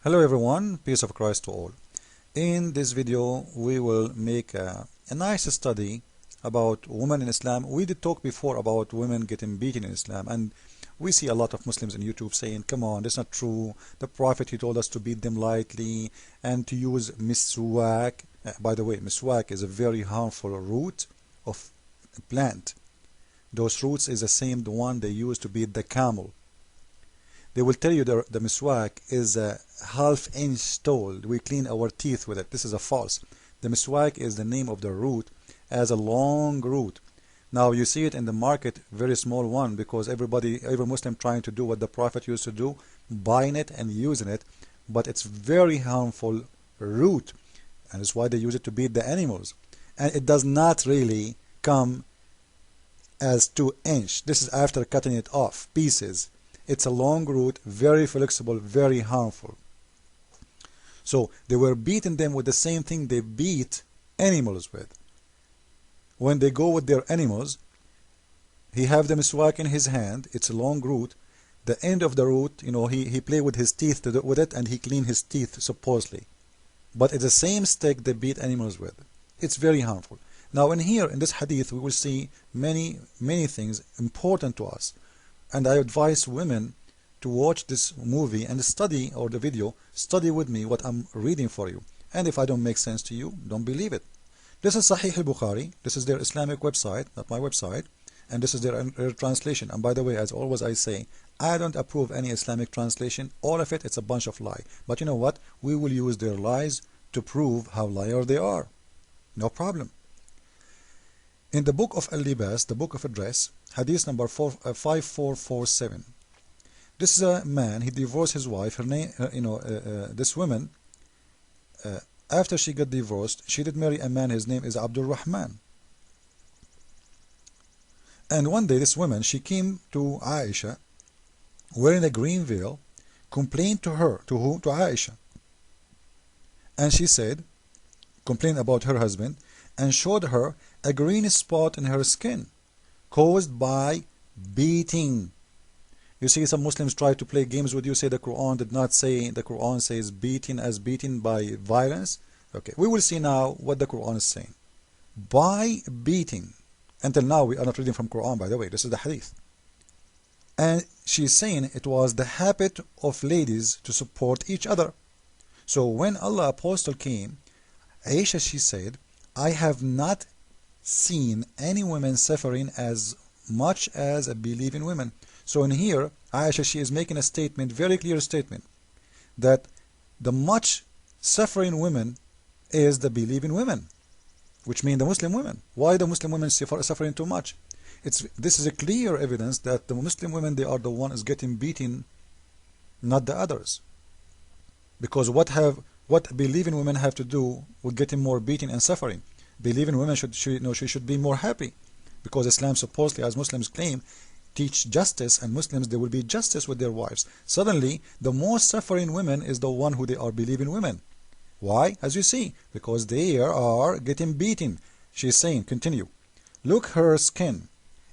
Hello everyone, peace of Christ to all. In this video we will make a nice study about women in Islam. We did talk before about women getting beaten in Islam, and we see a lot of Muslims on YouTube saying, come on, that's not true. The Prophet, he told us to beat them lightly and to use miswak. By the way, miswak is a very harmful root of a plant. Those roots is the same the one they use to beat the camel. They will tell you the miswak is a half-inch tall. We clean our teeth with it. This is a false. The miswak is the name of the root as a long root. Now you see it in the market, very small one, because every Muslim trying to do what the Prophet used to do, buying it and using it, but it's very harmful root, and it's why they use it to beat the animals. And it does not really come as 2-inch. This is after cutting it off pieces. It's a long root, very flexible, very harmful. So they were beating them with the same thing they beat animals with. When they go with their animals, he have the miswak in his hand. It's a long root. The end of the root, he play with his teeth with it, and he clean his teeth supposedly. But it's the same stick they beat animals with. It's very harmful. Now in this hadith, we will see many things important to us. And I advise women to watch this movie and study, or the video, study with me what I'm reading for you. And if I don't make sense to you, don't believe it. This is Sahih al-Bukhari. This is their Islamic website, not my website. And this is their translation. And by the way, as always I say, I don't approve any Islamic translation. All of it, it's a bunch of lie. But you know what? We will use their lies to prove how liar they are. No problem. In the book of Al-Libas, the book of address, hadith number 5447. This is a man, he divorced his wife. Her name, this woman, after she got divorced, she did marry a man. His name is Abdul Rahman. And one day, this woman, she came to Aisha, wearing a green veil, complained to her, to who? To Aisha. And she said, complained about her husband, and showed her a green spot in her skin caused by beating. You see, some Muslims try to play games with you, say the Quran did not say, the Quran says beating as beaten by violence. Okay, we will see now what the Quran is saying. By beating. Until now we are not reading from Quran, by the way, this is the hadith. And she's saying it was the habit of ladies to support each other. So when Allah Apostle came, Aisha, she said, I have not seen any women suffering as much as a believing women. So in here, Aisha, she is making a statement, very clear statement, that the much suffering women is the believing women, which means the Muslim women. Why the Muslim women suffering too much? This is a clear evidence that the Muslim women, they are the ones getting beaten, not the others. Because what believing women have to do with getting more beating and suffering? Believing women should be more happy, because Islam supposedly, as Muslims claim, teach justice, and Muslims, they will be justice with their wives. Suddenly, the most suffering women is the one who they are believing women. Why? As you see, because they are getting beaten. She's saying, continue. Look, her skin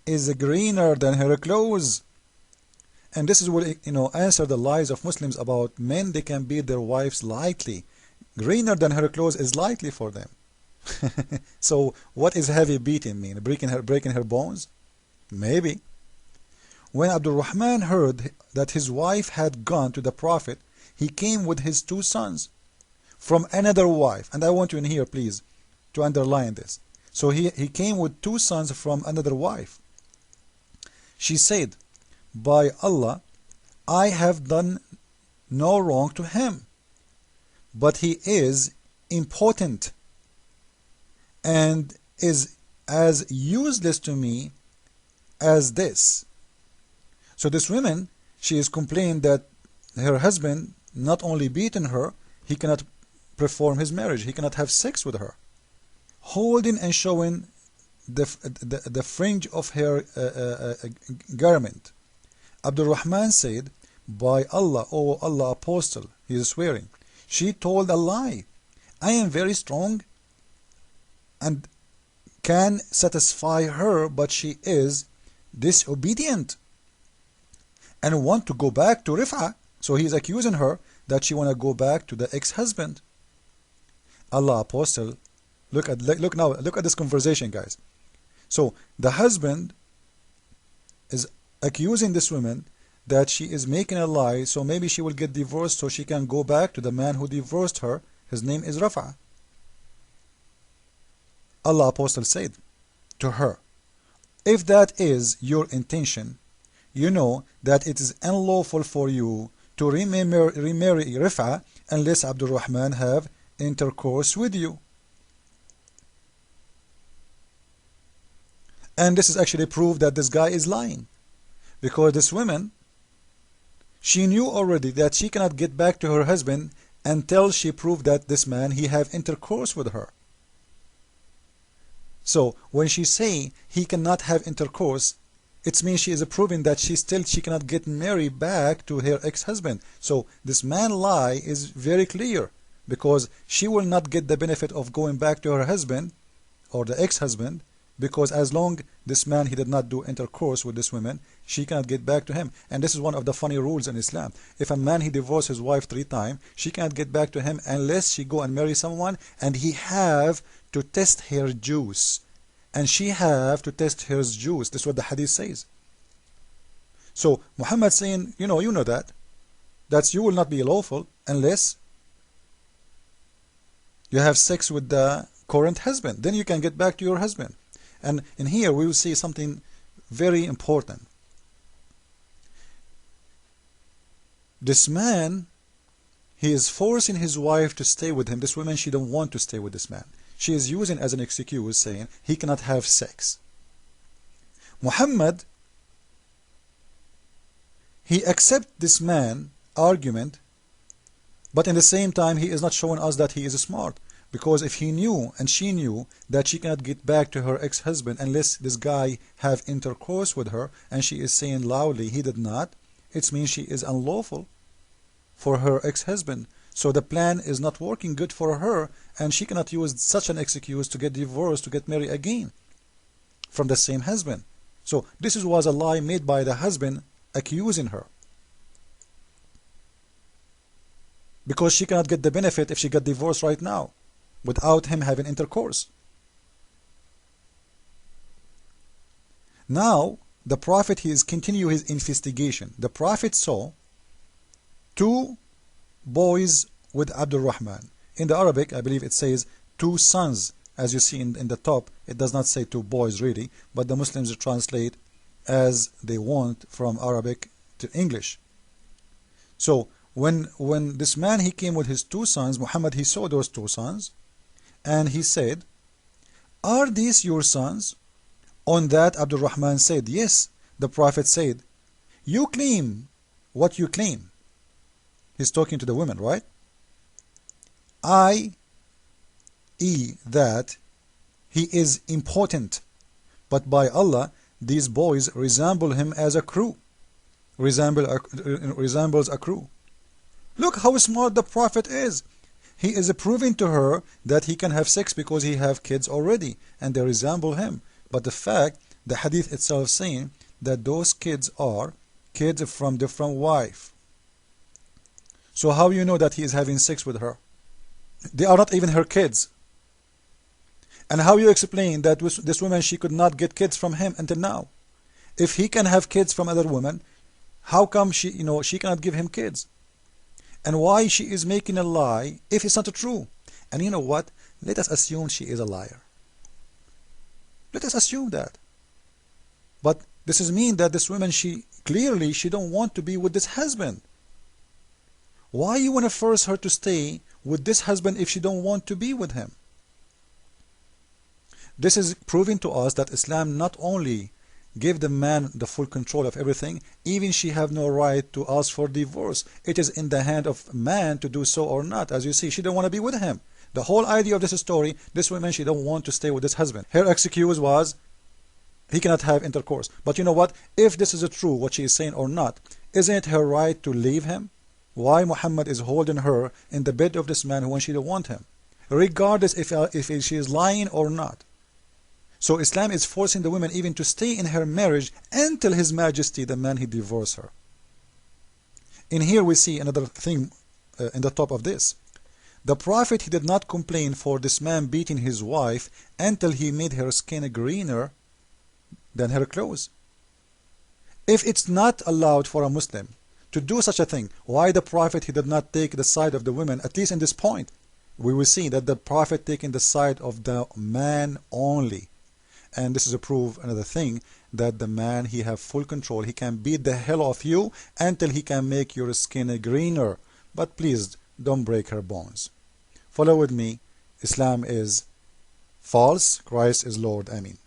is greener than her clothes. And this is what answer the lies of Muslims about men. They can beat their wives lightly. Greener than her clothes is lightly for them. So what is heavy beating mean? Breaking her bones? Maybe. When Abdul Rahman heard that his wife had gone to the Prophet, he came with his 2 sons from another wife. And I want you in here, please, to underline this. So he came with 2 sons from another wife. She said, by Allah, I have done no wrong to him, but he is impotent and is as useless to me as this. So this woman, she is complaining that her husband not only beaten her, he cannot perform his marriage, he cannot have sex with her. Holding and showing the fringe of her garment. Abdul Rahman said, by Allah, O Allah Apostle, he is swearing, she told a lie. I am very strong and can satisfy her, but she is disobedient and want to go back to Rif'a. So he's accusing her that she want to go back to the ex-husband. Allah apostle, look now, look at this conversation, guys. So the husband is accusing this woman that she is making a lie, so maybe she will get divorced so she can go back to the man who divorced her. His name is Rafa. Allah apostle said to her, if that is your intention, you know that it is unlawful for you to remarry Rafa unless Abdul Rahman have intercourse with you. And this is actually proof that this guy is lying, because this woman, she knew already that she cannot get back to her husband until she proved that this man, he have intercourse with her. So when she say he cannot have intercourse, it means she is proving that she cannot get married back to her ex-husband. So this man lie is very clear, because she will not get the benefit of going back to her husband or the ex-husband, because as long this man he did not do intercourse with this woman, she cannot get back to him. And this is one of the funny rules in Islam. If a man he divorced his wife 3 times, she cannot get back to him unless she go and marry someone, and he have to test her juice, and she have to test her juice. This is what the hadith says. So Muhammad saying, you know that you will not be lawful unless you have sex with the current husband, then you can get back to your husband. And in here we will see something very important. This man, he is forcing his wife to stay with him. This woman, she don't want to stay with this man. She is using as an excuse, saying he cannot have sex. Muhammad, he accepts this man argument, but in the same time he is not showing us that he is smart. Because if he knew and she knew that she cannot get back to her ex-husband unless this guy have intercourse with her, and she is saying loudly he did not, it means she is unlawful for her ex-husband. So the plan is not working good for her, and she cannot use such an excuse to get divorced, to get married again from the same husband. So this was a lie made by the husband accusing her, because she cannot get the benefit if she got divorced right now without him having intercourse. Now the Prophet, he is continuing his investigation. The Prophet saw 2 boys with Abdul Rahman. In the Arabic, I believe it says 2 sons. As you see in the top, it does not say 2 boys really, but the Muslims translate as they want from Arabic to English. So when this man he came with his 2 sons, Muhammad, he saw those 2 sons, and he said, are these your sons? On that Abdul Rahman said, yes. The Prophet said, you claim what you claim. He's talking to the women, right? I.e. that he is important, but by Allah these boys resemble him as a crew. Resembles a crew. Look how smart the Prophet is. He is proving to her that he can have sex because he have kids already, and they resemble him. But the fact, the hadith itself saying that those kids are kids from different wife. So how you know that he is having sex with her? They are not even her kids. And how you explain that this woman, she could not get kids from him until now? If he can have kids from other women, how come she cannot give him kids? And why she is making a lie if it's not true? And you know what? Let us assume she is a liar. Let us assume that. But this is mean that this woman, she clearly don't want to be with this husband. Why you want to force her to stay with this husband if she don't want to be with him? This is proving to us that Islam not only gave the man the full control of everything, even she have no right to ask for divorce. It is in the hand of man to do so or not. As you see, she don't want to be with him. The whole idea of this story, this woman, she don't want to stay with this husband. Her excuse was he cannot have intercourse. But you know what? If this is true, what she is saying or not, isn't it her right to leave him? Why Muhammad is holding her in the bed of this man when she don't want him, regardless if she is lying or not? So Islam is forcing the woman even to stay in her marriage until His Majesty, the man, he divorced her. In here we see another thing in the top of this. The Prophet, he did not complain for this man beating his wife until he made her skin greener than her clothes. If it's not allowed for a Muslim to do such a thing, why the Prophet, he did not take the side of the women, at least in this point? We will see that the Prophet taking the side of the man only. And this is a proof, another thing, that the man, he have full control. He can beat the hell off you until he can make your skin greener. But please don't break her bones. Follow with me. Islam is false. Christ is Lord. Amen.